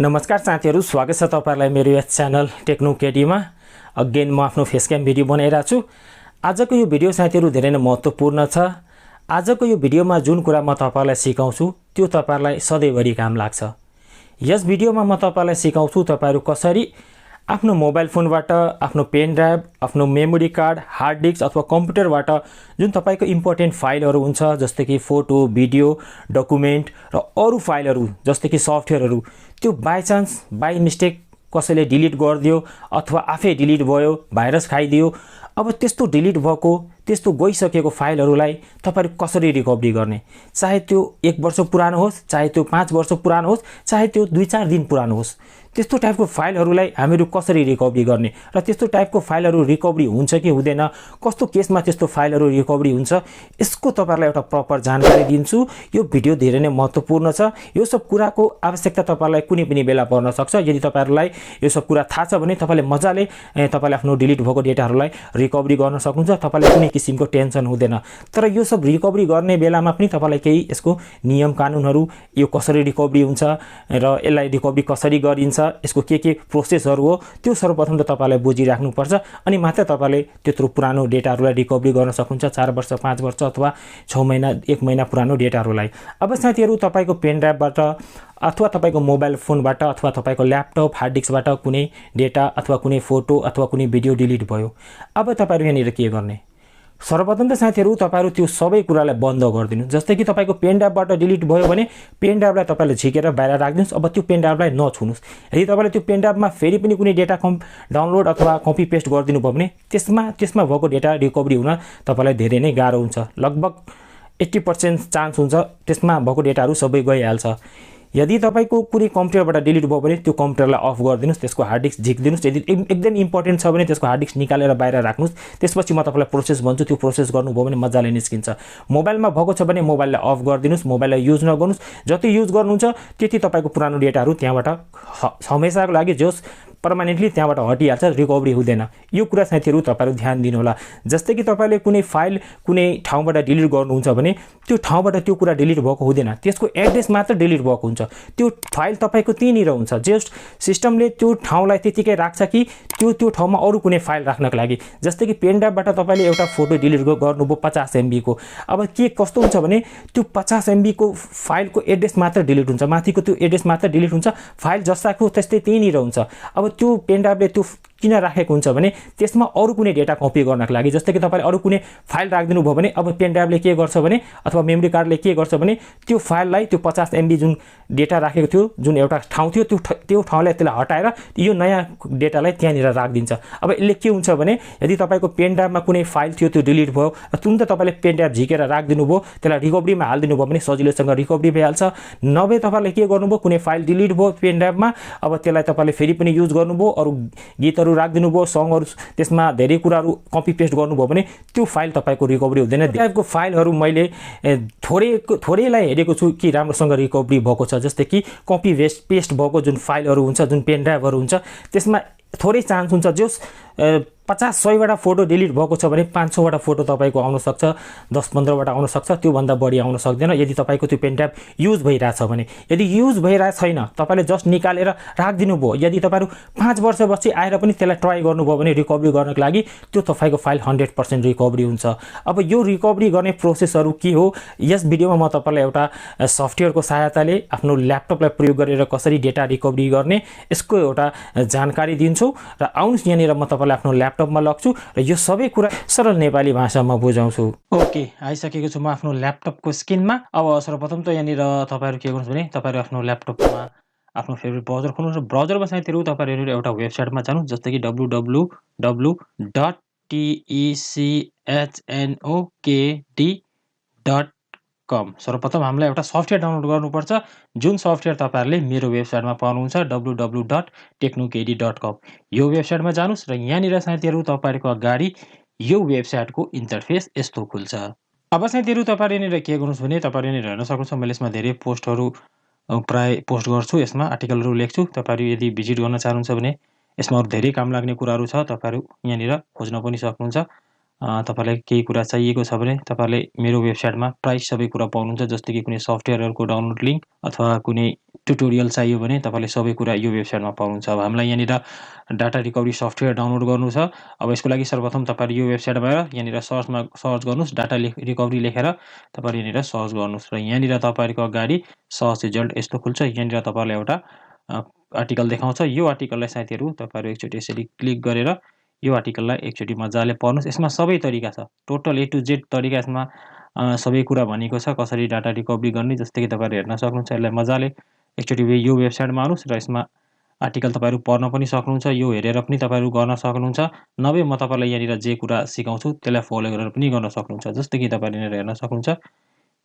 नमस्कार साथीहरु, स्वागत छ तपाईहरुलाई मेरो यस च्यानल टेक्नो केडीमा। अगेन म आफ्नो फेस क्याम भिडियो बनाइरा छु। आजको यो भिडियो साथीहरु धेरै नै महत्त्वपूर्ण छ। आजको यो भिडियोमा जुन कुरा म तपाईहरुलाई सिकाउँछु त्यो तपाईहरुलाई सधैँभरि काम लाग्छ। यस भिडियोमा म तपाईहरुलाई सिकाउँछु तपाईहरु कसरी आफ्नो मोबाइल फोनबाट आफ्नो पेन ड्राइभ, आफ्नो मेमोरी कार्ड, हार्ड डिस्क अथवा कम्प्युटरबाट जुन तपाईको इम्पोर्टेन्ट फाइलहरु हुन्छ जस्तै कि फोटो, भिडियो, डकुमेन्ट र अरु फाइलहरु जस्तै कि सफ्टवेयरहरु त्यो बाइ चान्स बाइ मिस्टेक कसैले डिलिट गरिदियो अथवा आफै डिलिट भयो, भाइरस खाइदियो, अब त्यस्तो डिलिट भएको त्यस्तो गइसकेको फाइलहरुलाई तपाईहरु कसरी रिकभरी गर्ने? चाहे त्यो 1 वर्ष पुरानो होस्, चाहे त्यो 5 वर्ष पुरानो होस्, चाहे त्यो 2-4 दिन पुरानो होस्, त्यस्तो टाइपको फाइलहरुलाई हामीहरु कसरी रिकभरी गर्ने र त्यस्तो टाइपको फाइलहरु रिकभरी हुन्छ कि हुँदैन, कस्तो केसमा त्यस्तो फाइलहरु रिकभरी हुन्छ, यसको तपाईहरुलाई एउटा प्रपर जानकारी दिन्छु। यो भिडियो धेरै नै महत्त्वपूर्ण छ। यो सब कुराको आवश्यकता तपाईहरुलाई कुनै पनि बेला पर्न सक्छ। यदि तपाईहरुलाई यो सब कुरा थाहा छ भने तपाईले मजाले तपाईले आफ्नो डिलिट भएको डेटाहरुलाई रिकभरी गर्न सक्नुहुन्छ। तपाईले कुनै किसिमको टेन्सन हुँदैन। तर यो सब रिकभरी गर्ने बेलामा पनि तपाईलाई केही यसको नियम कानुनहरु, यो कसरी रिकभरी हुन्छ र यसलाई रिकभरी कसरी गरिन्छ, यसको के प्रोसेसहरु हो त्यो सर्वप्रथम त तपाईले बुझिराख्नु पर्छ। अनि मात्र तपाईले त्यत्रो पुरानो डेटाहरुलाई रिकभरी गर्न सक्नुहुन्छ, 4 वर्ष, 5 वर्ष अथवा 6 महिना, 1 महिना पुरानो डेटाहरुलाई। अब साथीहरु, तपाईको पेन ड्राइभबाट अथवा तपाईको मोबाइल फोनबाट अथवा तपाईको ल्यापटप, हार्ड डिस्कबाट कुनै डेटा अथवा कुनै फोटो अथवा कुनै भिडियो डिलिट भयो। अब तपाईहरु यहाँनिर के गर्ने? सर्वप्रथम त साथीहरु तपाईहरु त्यो सबै कुरालाई बन्द गरिदिनु। जस्तै कि तपाईको पेन ड्राइभबाट डिलिट भयो भने पेन ड्राइभलाई तपाईले झिकेर बाहिर राख्दिनुस्। अब त्यो पेन ड्राइभलाई नछुनुस्। यदि तपाईले त्यो पेन ड्राइभमा फेरि पनि कुनै डेटा डाउनलोड अथवा कपी पेस्ट गरिदिनु भयो भने त्यसमा भएको डेटा रिकभरी हुन तपाईलाई धेरै नै गाह्रो हुन्छ। लगभग 80% चान्स हुन्छ त्यसमा भएको डेटाहरु सबै गइहाल्छ। यदि तपाईको कुनै कम्प्युटरबाट डिलिट भयो भने त्यो कम्प्युटरलाई अफ गरिदिनुस्, त्यसको हार्ड डिस्क झिक्दिनुस्। यदि एकदम इम्पोर्टेन्ट छ भने त्यसको हार्ड डिस्क निकालेर बाहिर राख्नुस्। त्यसपछि म तपाईलाई प्रोसेस भन्छु, त्यो प्रोसेस गर्नुभयो भने मजाले निस्किन्छ। मोबाइलमा भएको छ भने मोबाइललाई अफ गरिदिनुस्, मोबाइललाई युज नगर्नुस्। जति युज गर्नुहुन्छ त्यति तपाईको पुरानो डेटाहरु त्यहाँबाट हमेशाको लागि जोस पर्मानेन्टली त्यहाँबाट हटिहाल्छ, रिकभरी हुँदैन। यो कुरा साथीहरु तपाईहरु ध्यान दिनु होला। जस्तै कि तपाईले कुनै फाइल कुनै ठाउँबाट डिलिट गर्नुहुन्छ भने त्यो ठाउँबाट त्यो कुरा डिलिट भएको हुँदैन, त्यसको एड्रेस मात्र डिलिट भएको हुन्छ। त्यो फाइल तपाईको त्यहीँनिर हुन्छ। जस्ट सिस्टमले त्यो ठाउँलाई त्यतिकै राख्छ कि त्यो ठाउँमा अरु कुनै फाइल राख्नको लागि। जस्तै कि पेन ड्राइभबाट तपाईले एउटा फोटो डिलिट गर्नुभयो 50 MB को। अब के कस्तो हुन्छ भने त्यो 50 MB को फाइलको एड्रेस मात्र डिलिट हुन्छ, माथिको त्यो एड्रेस मात्र डिलिट हुन्छ, फाइल जस्ताको त्यस्तै त्यहीँनिर हुन्छ। अब त्यो पेन ड्राइभले त्यो किन राखेको हुन्छ भने त्यसमा अरु कुनै डेटा कपी गर्नको लागि। जस्तै कि तपाईले अरु कुनै फाइल राख्दिनु भयो भने अब पेन ड्राइभले के गर्छ भने अथवा मेमोरी कार्डले के गर्छ भने त्यो फाइललाई त्यो 50 MB जुन डेटा राखेको थियो, जुन एउटा ठाउँ थियो, त्यो ठाउँलाई त्यसलाई हटाएर यो नयाँ डेटालाई त्यहाँनिर राख्दिन्छ। अब यसले के हुन्छ भने यदि तपाईको पेन ड्राइभमा कुनै फाइल थियो त्यो डिलिट भयो, तुरुन्त तपाईले पेन ड्राइभ झिकेर राख्दिनु भयो, त्यसलाई रिकभरीमा हाल्दिनु भयो भने सजिलोसँग रिकभरी भइहाल्छ। नभए तपाईले के गर्नुभयो, कुनै फाइल डिलिट भयो पेन ड्राइभमा, अब त्यसलाई तपाईले फेरि पनि युज गर्नुभयो, अरु गीतहरु राख्दिनु भयो, सङहरु, त्यसमा धेरै कुराहरु कपी पेस्ट गर्नुभयो भने त्यो फाइल तपाईको रिकभरी हुँदैन। टाइपको फाइलहरु मैले थोरैलाई हेरेको छु कि राम्रोसँग रिकभरी भएको छ। जस्तै कि कपी पेस्ट भएको जुन फाइलहरु हुन्छ, जुन पेन ड्राइभहरु हुन्छ, त्यसमा थोरै चान्स हुन्छ। जस 50-100 वटा फोटो डिलिट भएको छ भने 500 वटा फोटो तपाईको आउन सक्छ, 10-15 वटा आउन सक्छ, त्यो भन्दा बढी आउन सक्दैन यदि तपाईको त्यो पेन ड्राइभ युज भइराछ भने। यदि युज भइरा छैन, तपाईले जस्ट निकालेर राख्दिनु भयो, यदि तपाईहरु 5 वर्षपछि आएर पनि त्यसलाई ट्राई गर्नुभयो भने रिकभरी गर्नको लागि त्यो तपाईको फाइल 100% रिकभरी हुन्छ। अब यो रिकभरी गर्ने प्रोसेसहरु के हो, यस भिडियोमा म तपाईलाई एउटा सफ्टवेयरको सहायताले आफ्नो ल्यापटपलाई प्रयोग गरेर कसरी डेटा रिकभरी गर्ने यसको एउटा जानकारी दिन्छु। र आउनुस् यहाँनिर म तपाईलाई आफ्नो ल्यापटपमा लग्छु र यो सबै कुरा सरल नेपाली भाषामा बुझाउँछु। ओके, आइसकेको छु म आफ्नो ल्यापटपको स्क्रिनमा। अब सर्वप्रथम त यहाँनिर तपाईहरु के गर्नुहुन्छ भने तपाईहरु आफ्नो ल्यापटपमा आफ्नो फेभरेट ब्राउजर खोल्नुहोस्। ब्राउजरमा साथीहरु तपाईहरु एउटा वेबसाइटमा जानुहोस्, जस्तै कि www.technokd.com। सर्वप्रथम हामीलाई एउटा सफ्टवेयर डाउनलोड गर्नुपर्छ, जुन सफ्टवेयर तपाईहरुले मेरो वेबसाइटमा पाउनुहुन्छ www.technokd.com। यो वेबसाइटमा जानुस् र यहाँनिर साथीहरु तपाईहरुको अगाडि यो वेबसाइटको इन्टरफेस यस्तो खुल्छ। अब साथीहरु तपाईहरु यहाँनिर के गर्नुस् भने तपाईहरु यहाँनिर हेर्न सक्नुहुन्छ, मैले यसमा धेरै पोस्टहरु प्राय पोस्ट गर्छु, यसमा आर्टिकलहरु लेख्छु। तपाईहरु यदि भिजिट गर्न चाहनुहुन्छ भने यसमा अरु धेरै काम लाग्ने कुराहरु छ, तपाईहरु यहाँनिर खोज्न पनि सक्नुहुन्छ। तपाईलाई केही कुरा चाहिएको छ भने तपाईले मेरो वेबसाइटमा प्राइस सबै कुरा पाउनुहुन्छ। जस्तै कि कुनै सफ्टवेयरहरुको डाउनलोड लिंक अथवा कुनै ट्युटोरियल चाहियो भने तपाईले सबै कुरा यो वेबसाइटमा पाउनुहुन्छ। अब हामीलाई यहाँनिर डाटा रिकभरी सफ्टवेयर डाउनलोड गर्नु छ। अब यसको लागि सर्वप्रथम तपाईले यो वेबसाइटमा गएर यहाँनिर सर्च गर्नुस्, डाटा रिकभरी लेखेर तपाईले यहाँनिर सर्च गर्नुस् र यहाँनिर तपाईहरुको अगाडि सर्च रिजल्ट यस्तो खुल्छ। यहाँनिर तपाईहरुलाई एउटा आर्टिकल देखाउँछ। यो आर्टिकललाई साथीहरु तपाईहरु एकचोटी यसरी क्लिक गरेर यो आर्टिकललाई एकचोटी मजाले पढ्नुस्। यसमा सबै तरिका छ, टोटल ए टु जेड तरिका यसमा सबै कुरा भनेको छ। कसरी डाटा रिकभरी गर्ने जस्तै कि तपाईहरु हेर्न सक्नुहुन्छ। यसलाई मजाले एकचोटी यो वेबसाइटमा आउनुस् र यसमा आर्टिकल तपाईहरु पढ्न पनि सक्नुहुन्छ। यो हेरेर पनि तपाईहरु गर्न सक्नुहुन्छ। नभए म तपाईलाई यहाँनिर जे कुरा सिकाउँछु त्यसलाई फलो गरेर पनि गर्न सक्नुहुन्छ। जस्तै कि तपाईहरु यहाँनिर हेर्न सक्नुहुन्छ।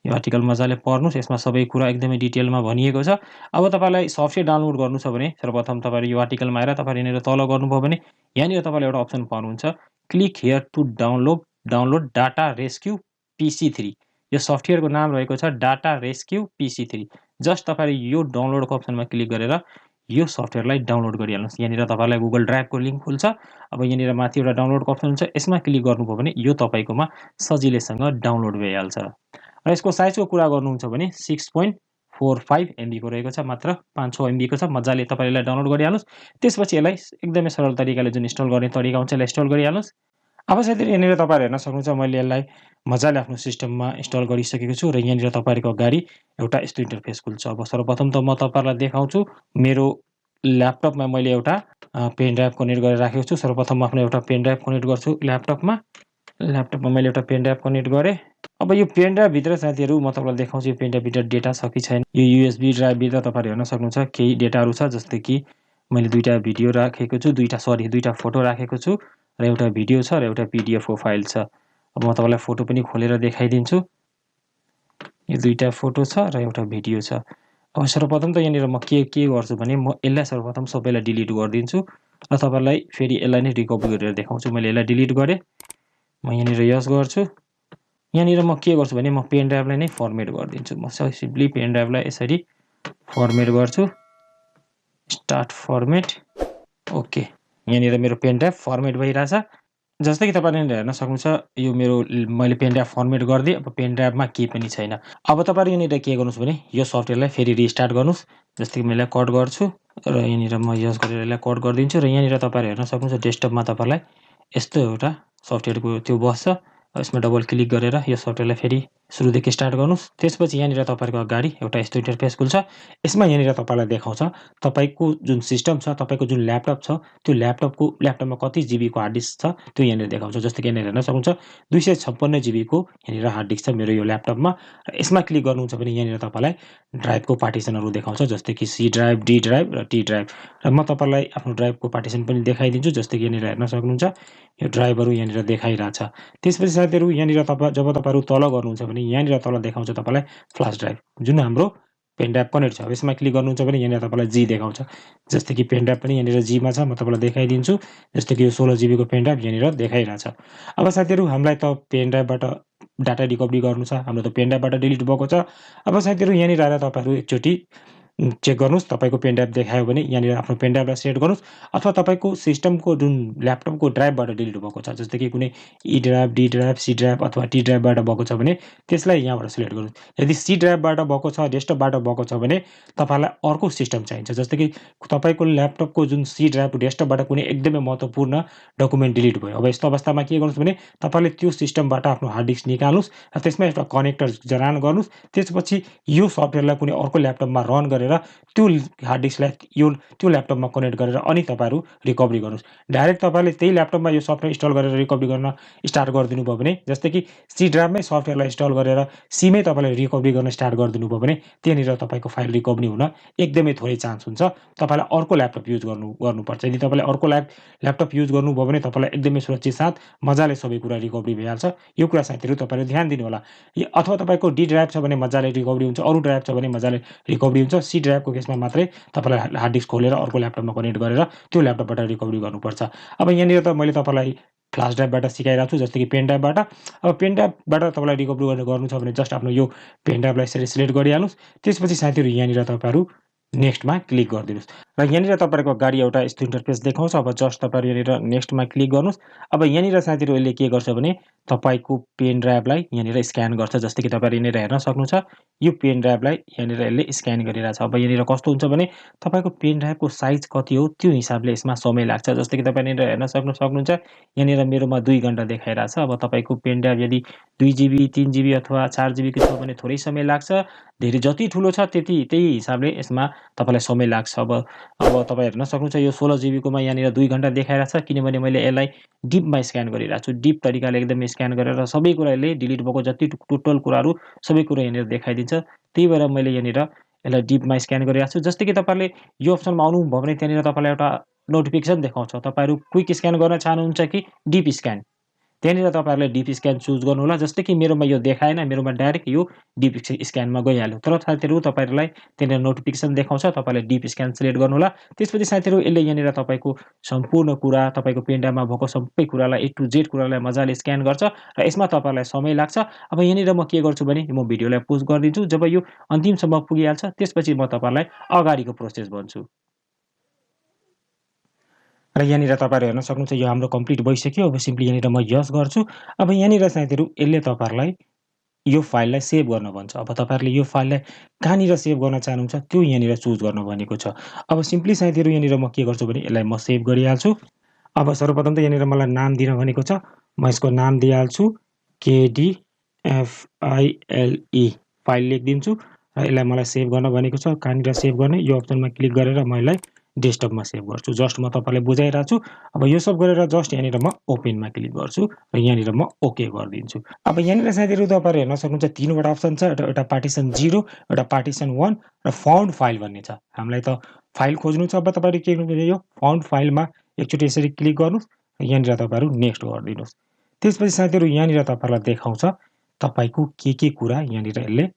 यो आर्टिकल मजाले पढ्नुस्। यसमा सबै कुरा एकदमै डिटेलमा भनिएको छ। अब तपाईलाई सफ्टवेयर डाउनलोड गर्नु छ भने सर्वप्रथम तपाईहरु यो आर्टिकलमा आएर तपाईहरु यहाँनिर तल गर्नुभयो भने यहाँनिर तपाईले एउटा अप्सन पाउनुहुन्छ, click here to download data rescue PC3। यो सफ्टवेयरको नाम रहेको छ डाटा रेस्क्यु PC3। जस्ट तपाईहरु यो डाउनलोडको अप्सनमा क्लिक गरेर यो सफ्टवेयरलाई डाउनलोड गरिहाल्नुस्। यहाँनिर तपाईलाई गुगल ड्राइभको लिंक खुल्छ। अब यहाँनिर माथि एउटा डाउनलोडको अप्सन हुन्छ, यसमा क्लिक गर्नुभयो भने यो तपाईकोमा सजिलैसँग डाउनलोड भइहाल्छ। र यसको साइजको कुरा गर्नुहुन्छ भने 6.45 MB को रहेको छ, मात्र 5-6 MB को छ। मजाले तपाईले यसलाई डाउनलोड गरिहाल्नुस्। त्यसपछि यसलाई एकदमै सरल तरिकाले जुन इन्स्टल गर्ने तरिका हुन्छ यसलाई इन्स्टल गरिहाल्नुस्। अब साथीहरु यहाँनिर तपाईहरु हेर्न सक्नुहुन्छ, मैले यसलाई मजाले आफ्नो सिस्टममा इन्स्टल गरिसकेको छु र यहाँनिर तपाईहरुको अगाडि एउटा यस्तो इन्टरफेस खुल्छ। अब सर्वप्रथम त म तपाईहरुलाई देखाउँछु। मेरो ल्यापटपमा मैले एउटा पेन ड्राइभ कनेक्ट गरेर राखेको छु। सर्वप्रथम म आफ्नो एउटा पेन ड्राइभ कनेक्ट गर्छु ल्यापटपमा। मैले एउटा पेन ड्राइभ कनेक्ट गरे। अब यो पेन ड्राइभ भित्र साथीहरु म तपाईलाई देखाउँछु यो पेन ड्राइभ भित्र डेटा छ कि छैन। यो USB ड्राइभ भित्र तपाईहरु हेर्न सक्नुहुन्छ केही डेटाहरु छ। जस्तै कि मैले दुईटा भिडियो राखेको छु, दुईटा फोटो राखेको छु र एउटा भिडियो छ र एउटा PDF को फाइल छ। अब म तपाईलाई फोटो पनि खोलेर देखाइदिन्छु। यो दुईटा फोटो छ र एउटा भिडियो छ। अब सर्वप्रथम त यहाँनिर म के गर्छु भने म यसलाई सर्वप्रथम सबैलाई डिलिट गरिदिन्छु र तपाईलाई फेरि यसलाई नै रिकभरी गरेर देखाउँछु। मैले यसलाई डिलिट गरे। म यहाँनिर यस गर्छु। यहाँनिर म के गर्छु भने म पेन ड्राइभलाई नै फर्मेट गरिदिन्छु। म सिम्पली पेन ड्राइभलाई यसरी फर्मेट गर्छु। Start format. ओके, यहाँनिर मेरो पेन ड्राइभ फर्मेट भइराछ। जस्तै कि तपाईहरुले हेर्न सक्नुहुन्छ यो मेरो मैले पेन ड्राइभ फर्मेट गर्दिए। अब पेन ड्राइभमा केही पनि छैन। अब तपाईहरु यहाँनिर के गर्नुस् भने यो सफ्टवेयरलाई फेरि रिस्टार्ट गर्नुस्। जस्तै कि मैले कट गर्छु र यहाँनिर म यस गरेर यसलाई कट गरिदिन्छु र यहाँनिर तपाईहरु हेर्न सक्नुहुन्छ डेस्कटपमा तपाईलाई यस्तो एउटा सफ्टवेयरको त्यो बस्छ। यसमा डबल क्लिक गरेर यो सफ्टवेयरलाई फेरि सुरुदेखि स्टार्ट गर्नुस्। त्यसपछि यहाँनिर तपाईहरुको अगाडि एउटा यस्तो इन्टरफेस खुल्छ। यसमा यहाँनिर तपाईलाई देखाउँछ तपाईको जुन सिस्टम छ, तपाईको जुन ल्यापटप छ, त्यो ल्यापटपमा कति GB को हार्ड डिस्क छ त्यो यहाँनिर देखाउँछ। जस्तै कि यहाँनिर हेर्न सक्नुहुन्छ 256 GB को यहाँनिर हार्ड डिस्क छ मेरो यो ल्यापटपमा। र यसमा क्लिक गर्नुहुन्छ भने यहाँनिर तपाईलाई ड्राइभको पार्टिसनहरु देखाउँछ। जस्तै कि C ड्राइभ, D ड्राइभ र T ड्राइभ। र म तपाईलाई आफ्नो ड्राइभको पार्टिसन पनि देखाइदिन्छु। जस्तै कि यहाँनिर हेर्न सक्नुहुन्छ यो ड्राइभहरु यहाँनिर देखाइराछ। त्यसपछि साथीहरु यहाँनिर जब तपाईहरु तल गर्नुहुन्छ भने यहाँनिर तल देखाउँछ तपाईलाई फ्ल्याश ड्राइभ जुन हाम्रो पेन ड्राइभ कनेक्ट छ। अब यसमा क्लिक गर्नुहुन्छ भने यहाँनिर तपाईलाई G देखाउँछ। जस्तै कि पेन ड्राइभ पनि यहाँनिर G मा छ। म तपाईलाई देखाइदिन्छु। जस्तै कि यो 16 GB को पेन ड्राइभ यहाँनिर देखाइराछ। अब साथीहरु हामीलाई त पेन ड्राइभबाट डाटा रिकभरी गर्नु छ। हाम्रो त पेन ड्राइभबाट डिलिट भएको छ। अब साथीहरु यहाँनिर आएर तपाईहरु एकचोटी चेक गर्नुस्। तपाईको पेन ड्राइभ देखायो भने यहाँनिर आफ्नो पेन ड्राइभलाई सेट गर्नुस् अथवा तपाईको सिस्टमको जुन ल्यापटपको ड्राइभबाट डिलिट भएको छ। जस्तै कि कुनै E drive, D drive, C drive अथवा T ड्राइभबाट भएको छ भने त्यसलाई यहाँबाट सिलेक्ट गर्नुस्। यदि C ड्राइभबाट भएको छ, डेस्कटपबाट भएको छ भने तपाईलाई अर्को सिस्टम चाहिन्छ। जस्तै कि तपाईको ल्यापटपको जुन C ड्राइभ डेस्कटपबाट कुनै एकदमै महत्त्वपूर्ण डकुमेन्ट डिलिट भयो। अब यस्तो अवस्थामा के गर्नुस् भने तपाईले त्यो सिस्टमबाट आफ्नो हार्ड डिस्क निकाल्नुस् र त्यसमा एउटा कनेक्टर जडान गर्नुस्। त्यसपछि यो सफ्टवेयरलाई कुनै अर्को ल्यापटपमा रन गरेर त्यो हार्ड डिस्कलाई त्यो ल्यापटपमा कनेक्ट गरेर अनि तपाईहरु रिकभरी गर्नुस्। डाइरेक्ट तपाईले त्यही ल्यापटपमा यो सफ्टवेयर इन्स्टल गरेर रिकभरी गर्न स्टार्ट गरिदिनु भयो भने जस्तै कि C ड्राइभमै सफ्टवेयरलाई इन्स्टल गरेर C मै तपाईले रिकभरी गर्न स्टार्ट गरिदिनु भयो भने त्यहाँनिर तपाईको फाइल रिकभरी हुन एकदमै थोरै चान्स हुन्छ। तपाईलाई अर्को ल्यापटप युज गर्नुपर्छ। यदि तपाईले अर्को ल्यापटप युज गर्नुभयो भने तपाईलाई एकदमै सुरक्षित साथ मजाले सबै कुरा रिकभरी भइहाल्छ। यो कुरा साथीहरु तपाईले ध्यान दिनु होला। अथवा तपाईको D ड्राइभ छ भने मजाले रिकभरी हुन्छ, अरु ड्राइभ छ भने मजाले रिकभरी हुन्छ। C ड्राइभको केसमा मात्रै तपाईलाई हार्ड डिस्क खोलेर अर्को ल्यापटपमा कनेक्ट गरेर त्यो ल्यापटपबाट रिकभरी गर्नुपर्छ। अब यहाँनिर त मैले तपाईलाई फ्ल्याश ड्राइभबाट सिकाइराछु छु। जस्तै कि पेन ड्राइभबाट। अब पेन ड्राइभबाट तपाईलाई रिकभरी गर्नु छ भने जस्ट आफ्नो यो पेन ड्राइभलाई यसरी सिलेक्ट गरिहाल्नुस्। त्यसपछि साथीहरु यहाँनिर तपाईहरु नेक्स्टमा क्लिक गरिदिनुस् र यहाँनिर तपाईँहरूको अगाडि एउटा यस्तो इन्टरफेस देखाउँछ। अब जस्ट तपाईँहरू यहाँनिर नेक्स्टमा क्लिक गर्नुहोस्। अब यहाँनिर साथीहरू यसले के गर्छ भने तपाईँको पेन ड्राइभलाई यहाँनिर स्क्यान गर्छ। जस्तै कि तपाईँहरू यहाँनिर हेर्न सक्नुहुन्छ, यो पेन ड्राइभलाई यहाँनिर यसले स्क्यान गरिरहेछ। अब यहाँनिर कस्तो हुन्छ भने तपाईँको पेन ड्राइभको साइज कति हो त्यो हिसाबले यसमा समय लाग्छ। जस्तै कि तपाईँ यहाँनिर हेर्न सक्नुहुन्छ, यहाँनिर मेरोमा 2 घन्टा देखाइरहेछ। अब तपाईँको पेन ड्राइभ यदि 2 जिबी 3 जिबी अथवा 4 जिबीको छ भने थोरै समय लाग्छ। धेरै जति ठुलो छ त्यही हिसाबले यसमा तपाईँलाई समय लाग्छ। अब तपाईँ हेर्न सक्नुहुन्छ, यो 16 जिबीकोमा यहाँनिर 2 घन्टा देखाइरहेछ, किनभने मैले यसलाई डिपमा स्क्यान गरिरहेको छु। डिप तरिकाले एकदमै स्क्यान गरेर सबै कुरा यसले डिलिट भएको जति टोटल कुराहरू सबै कुरा यहाँनिर देखाइदिन्छ। त्यही भएर मैले यहाँनिर यसलाई डिपमा स्क्यान गरिरहेको छु। जस्तै कि तपाईँले यो अप्सनमा आउनुभयो भने त्यहाँनिर तपाईँलाई एउटा नोटिफिकेसन देखाउँछ, तपाईँहरू क्विक स्क्यान गर्न चाहनुहुन्छ कि डिप स्क्यान। त्यहाँनिर तपाईँहरूले डिप स्क्यान चुज गर्नुहोला। जस्तै कि मेरोमा यो देखाएन, मेरोमा डाइरेक्ट यो डिप स्क्यानमा गइहाल्यो। तर साथीहरू तपाईँहरूलाई त्यहाँनिर नोटिफिकेसन देखाउँछ, तपाईँले डिप स्क्यान सिलेक्ट गर्नुहोला। त्यसपछि साथीहरू यसले यहाँनिर तपाईँको सम्पूर्ण कुरा, तपाईँको पेन ड्राइभमा भएको सबै कुरालाई A to Z कुरालाई मजाले स्क्यान गर्छ र यसमा तपाईँलाई समय लाग्छ। अब यहाँनिर म के गर्छु भने म भिडियोलाई पोज गरिदिन्छु। जब यो अन्तिमसम्म पुगिहाल्छ त्यसपछि म तपाईँलाई अगाडिको प्रोसेस भन्छु। र यहाँनिर तपाईँहरू हेर्न सक्नुहुन्छ, यो हाम्रो कम्प्लिट भइसक्यो। अब सिम्पली यहाँनिर म यस गर्छु। अब यहाँनिर साथीहरू यसले तपाईँहरूलाई यो फाइललाई सेभ गर्न भन्छ। अब तपाईँहरूले यो फाइललाई कहाँनिर सेभ गर्न चाहनुहुन्छ त्यो यहाँनिर चुज गर्न भनेको छ। अब सिम्पली साथीहरू यहाँनिर म के गर्छु भने यसलाई म सेभ गरिहाल्छु। अब सर्वप्रथम त यहाँनिर मलाई नाम दिन भनेको छ, म यसको नाम दिइहाल्छु KDFILE फाइल लेखिदिन्छु र यसलाई मलाई सेभ गर्न भनेको छ। कहाँनिर सेभ गर्ने, यो अप्सनमा क्लिक गरेर म यसलाई डेस्कटपमा सेभ गर्छु। जस्ट म तपाईँलाई बुझाइरहेको छु। अब यो सब गरेर जस्ट यहाँनिर म ओपनमा क्लिक गर्छु र यहाँनिर म ओके गरिदिन्छु। अब यहाँनिर साथीहरू तपाईँहरू हेर्न सक्नुहुन्छ, 3वटा अप्सन छ। एउटा पार्टिसन 0, एउटा पार्टिसन 1 र फाउन्ड फाइल भन्ने छ। हामीलाई त फाइल खोज्नु छ। अब तपाईँहरू के गर्नुहुन्छ, यो फाउन्ड फाइलमा एकचोटि यसरी क्लिक गर्नुहोस् र यहाँनिर तपाईँहरू नेक्स्ट गरिदिनुहोस्। त्यसपछि साथीहरू यहाँनिर तपाईँहरूलाई देखाउँछ तपाईँको के कुरा यहाँनिर यसले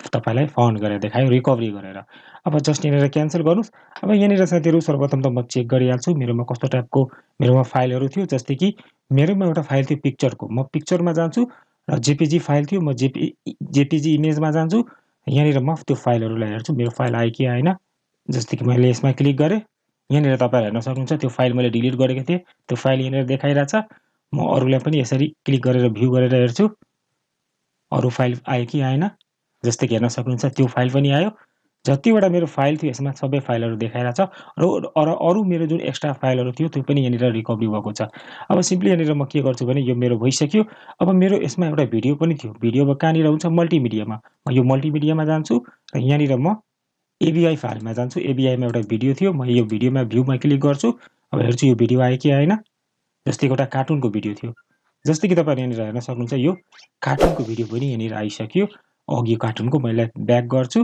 तपाईँलाई फाउन्ड गरेर देखायो, रिकभरी गरेर। अब जस्ट यहाँनिर क्यान्सल गर्नुहोस्। अब यहाँनिर साथीहरू सर्वप्रथम त म चेक गरिहाल्छु मेरोमा कस्तो टाइपको मेरोमा फाइलहरू थियो। जस्तै कि मेरोमा एउटा फाइल थियो पिक्चरको, म पिक्चरमा जान्छु र जेपीजी फाइल थियो, म जेपीजी इमेजमा जान्छु। यहाँनिर म त्यो फाइलहरूलाई हेर्छु, मेरो फाइल आयो कि आएन। जस्तै कि मैले यसमा क्लिक गरेँ, यहाँनिर तपाईँहरू हेर्न सक्नुहुन्छ त्यो फाइल मैले डिलिट गरेको थिएँ, त्यो फाइल यहाँनिर देखाइरहेछ। म अरूलाई पनि यसरी क्लिक गरेर भ्यू गरेर हेर्छु अरू फाइल आयो कि आएन। जस्तै कि हेर्न सक्नुहुन्छ त्यो फाइल पनि आयो। जतिवटा मेरो फाइल थियो यसमा सबै फाइलहरू देखाइरहेछ र अरू मेरो जुन एक्स्ट्रा फाइलहरू थियो त्यो पनि यहाँनिर रिकभरी भएको छ। अब सिम्पली यहाँनिर म के गर्छु भने यो मेरो भइसक्यो। अब मेरो यसमा एउटा भिडियो पनि थियो। भिडियो अब कहाँनिर हुन्छ, मल्टिमिडियामा। म यो मल्टिमिडियामा जान्छु र यहाँनिर म एबिआई फाइलमा जान्छु। एबिआईमा एउटा भिडियो थियो, म यो भिडियोमा भ्यूमा क्लिक गर्छु। अब हेर्छु यो भिडियो आयो कि आएन। जस्तै एउटा कार्टुनको भिडियो थियो। जस्तै कि तपाईँहरू यहाँनिर हेर्न सक्नुहुन्छ, यो कार्टुनको भिडियो पनि यहाँनिर आइसक्यो। अघि कार्टुनको मैले ब्याक गर्छु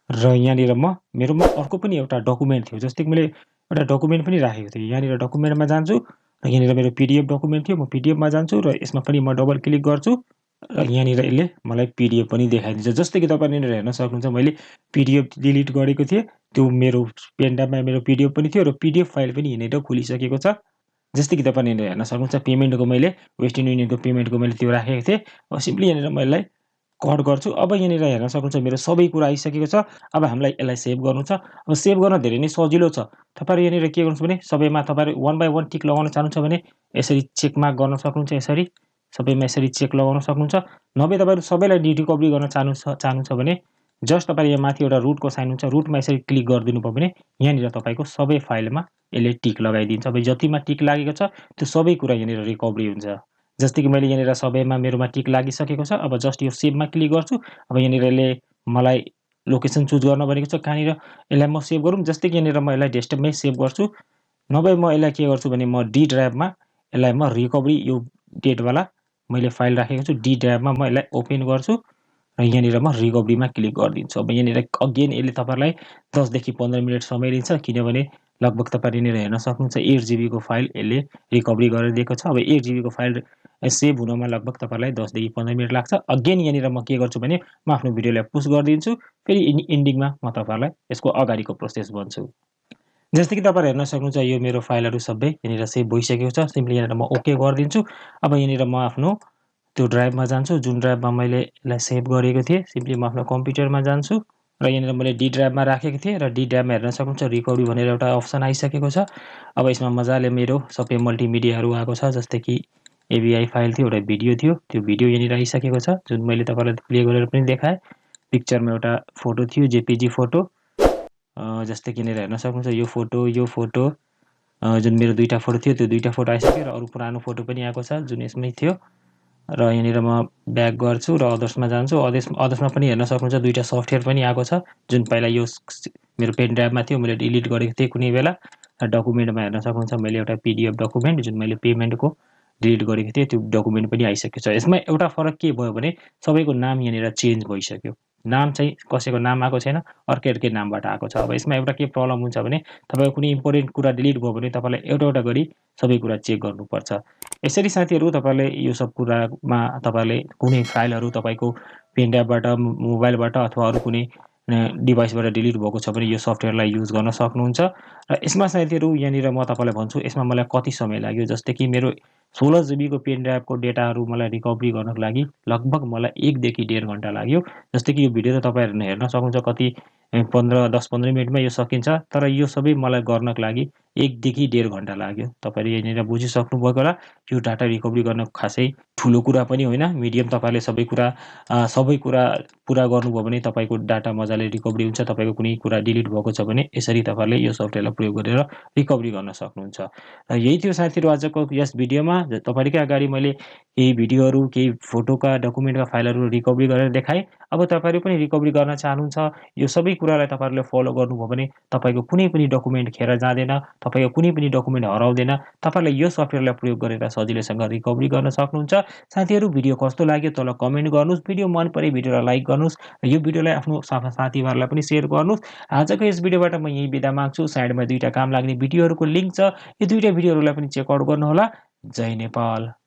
र यहाँनिर मेरोमा अर्को पनि एउटा डकुमेन्ट थियो। जस्तै कि मैले एउटा डकुमेन्ट पनि राखेको थिएँ। यहाँनिर डकुमेन्टमा जान्छु र यहाँनिर मेरो पिडिएफ डकुमेन्ट थियो, म पिडिएफमा जान्छु र यसमा पनि म डबल क्लिक गर्छु र यहाँनिर यसले मलाई पिडिएफ पनि देखाइदिन्छ। जस्तै कि तपाईँले यहाँनिर हेर्न सक्नुहुन्छ, मैले पिडिएफ डिलिट गरेको थिएँ, त्यो मेरो पेन ड्राइभमा मेरो पिडिएफ पनि थियो र पिडिएफ फाइल पनि यहाँनिर खुलिसकेको छ। जस्तै कि तपाईँले यहाँनिर हेर्न सक्नुहुन्छ, पेमेन्टको मैले वेस्टर्न युनियनको पेमेन्टको मैले त्यो राखेको थिएँ। अब सिम्पली यहाँनिर म यसलाई कट गर्छु। अब यहाँनिर हेर्न सक्नुहुन्छ मेरो सबै कुरा आइसकेको छ। अब हामीलाई यसलाई सेभ गर्नु छ। अब सेभ गर्न धेरै नै सजिलो छ। तपाईँहरू यहाँनिर के गर्नुहुन्छ भने सबैमा तपाईँहरू 1 बाई 1 टिक लगाउन चाहनुहुन्छ भने यसरी चेक मार्क गर्न सक्नुहुन्छ। यसरी सबैमा यसरी चेक लगाउन सक्नुहुन्छ। नभए तपाईँहरू सबैलाई रिकभरी गर्न चाहनुहुन्छ भने जस्ट तपाईँले यहाँ माथि एउटा रुटको साइन हुन्छ, रुटमा यसरी क्लिक गरिदिनु भयो भने यहाँनिर तपाईँको सबै फाइलमा यसले टिक लगाइदिन्छ। अब जतिमा टिक लागेको छ त्यो सबै कुरा यहाँनिर रिकभरी हुन्छ। जस्तै कि मैले यहाँनिर सबैमा मेरोमा टिक लागिसकेको छ। अब जस्ट यो सेभमा क्लिक गर्छु। अब यहाँनिर यसले मलाई लोकेसन चुज गर्न भनेको छ, कहाँनिर यसलाई म सेभ गरौँ। जस्तै कि यहाँनिर म यसलाई डेस्कटपमै सेभ गर्छु। नभए म यसलाई के गर्छु भने म डी ड्राइभमा यसलाई म रिकभरी यो डेटवाला मैले फाइल राखेको छु, डी ड्राइभमा म यसलाई ओपन गर्छु र यहाँनिर म रिकभरीमा क्लिक गरिदिन्छु। अब यहाँनिर अगेन यसले तपाईँलाई 10 देखि 15 मिनट समय लिन्छ, किनभने लगभग तपाईँले यहाँनिर हेर्न सक्नुहुन्छ 8 जिबीको फाइल यसले रिकभरी गरेर दिएको छ। अब 8 जिबीको फाइल सेभ हुनमा लगभग तपाईँलाई 10 देखि 15 मिनट लाग्छ। अगेन यहाँनिर म के गर्छु भने म आफ्नो भिडियोलाई पुश गरिदिन्छु। फेरि इन्डिङमा म तपाईँहरूलाई यसको अगाडिको प्रोसेस भन्छु। जस्तै कि तपाईँहरू हेर्न सक्नुहुन्छ, यो मेरो फाइलहरू सबै यहाँनिर सेभ भइसकेको छ। सिम्पली यहाँनिर म ओके गरिदिन्छु। अब यहाँनिर म आफ्नो त्यो ड्राइभमा जान्छु जुन ड्राइभमा मैले यसलाई सेभ गरेको थिएँ। सिम्पली म आफ्नो कम्प्युटरमा जान्छु र यहाँनिर मैले डी ड्राइभमा राखेको थिएँ र डी ड्राइभमा हेर्न सक्नुहुन्छ रिकभरी भनेर एउटा अप्सन आइसकेको छ। अब यसमा मजाले मेरो सबै मल्टिमिडियाहरू आएको छ, जस्तै कि एबिआई फाइल थियो, एउटा भिडियो थियो, त्यो भिडियो यहाँनिर आइसकेको छ जुन मैले तपाईँलाई प्ले गरेर पनि देखाएँ। पिक्चरमा एउटा फोटो थियो, जेपिजी फोटो, जस्तै कि यहाँनिर हेर्न सक्नुहुन्छ यो फोटो जुन मेरो 2टा फोटो थियो त्यो 2टा फोटो आइसक्यो र अरू पुरानो फोटो पनि आएको छ जुन यसमै थियो। र यहाँनिर म ब्याक गर्छु र अदर्समा जान्छु। अदर्समा पनि हेर्न सक्नुहुन्छ 2टा सफ्टवेयर पनि आएको छ जुन पहिला यो मेरो पेन ड्राइभमा थियो, मैले डिलिट गरेको थिएँ कुनै बेला। र डकुमेन्टमा हेर्न सक्नुहुन्छ मैले एउटा पिडिएफ डकुमेन्ट जुन मैले पेमेन्टको डिलिट गरेको थिएँ त्यो डकुमेन्ट पनि आइसकेको छ। यसमा एउटा फरक के भयो भने सबैको नाम यहाँनिर चेन्ज भइसक्यो। नाम चाहिँ कसैको नाम आएको छैन, अर्कै नामबाट आएको छ। अब यसमा एउटा के प्रब्लम हुन्छ भने तपाईँको कुनै इम्पोर्टेन्ट कुरा डिलिट भयो भने तपाईँलाई एउटा गरी सबै कुरा चेक गर्नुपर्छ। यसरी साथीहरू तपाईँले यो सब कुरामा तपाईँले कुनै फाइलहरू तपाईँको पेन ड्राइभबाट, मोबाइलबाट अथवा अरू कुनै डिभाइसबाट डिलिट भएको छ भने यो सफ्टवेयरलाई युज गर्न सक्नुहुन्छ। र यसमा साथीहरू यहाँनिर म तपाईँलाई भन्छु यसमा मलाई कति समय लाग्यो। जस्तै कि मेरो 16 जिबीको पेन ड्राइभको डेटाहरू मलाई रिकभरी गर्नको लागि लगभग मलाई 1 देखि 1.5 घन्टा लाग्यो। जस्तै कि यो भिडियो त तपाईँहरूले हेर्न सक्नुहुन्छ कति 10-15 मिनटमा यो सकिन्छ, तर यो सबै मलाई गर्नको लागि 1 देखि 1.5 घन्टा लाग्यो। तपाईँले यहाँनिर बुझिसक्नु भएको होला यो डाटा रिकभरी गर्न खासै ठुलो कुरा पनि होइन, मिडियम। तपाईँले सबै कुरा पुरा गर्नुभयो भने तपाईँको डाटा मजाले रिकभरी हुन्छ। तपाईँको कुनै कुरा डिलिट भएको छ भने यसरी तपाईँले यो सफ्टवेयरलाई प्रयोग गरेर रिकभरी गर्न सक्नुहुन्छ। र यही थियो साथीहरू आजको यस भिडियोमा। तपाईँकै अगाडि मैले केही भिडियोहरू, केही फोटोका, डकुमेन्टका फाइलहरू रिकभरी गरेर देखाएँ। अब तपाईँहरू पनि रिकभरी गर्न चाहनुहुन्छ, यो सबै कुरालाई तपाईँहरूले फलो गर्नुभयो भने तपाईँको कुनै पनि डकुमेन्ट खेर जाँदैन, तपाईँको कुनै पनि डकुमेन्ट हराउँदैन। तपाईँले यो सफ्टवेयरलाई प्रयोग गरेर सजिलैसँग रिकभरी गर्न सक्नुहुन्छ। साथीहरू भिडियो कस्तो लाग्यो तल कमेन्ट गर्नुहोस्। भिडियो मन परे भिडियोलाई लाइक गर्नुहोस् र यो भिडियोलाई आफ्नो साथीभाइहरूलाई पनि सेयर गर्नुहोस्। आजको यस भिडियोबाट म यही बिदा माग्छु। साइडमा 2टा काम लाग्ने भिडियोहरूको लिङ्क छ, यो 2टा भिडियोहरूलाई पनि चेकआउट गर्नुहोला। जय नेपाल।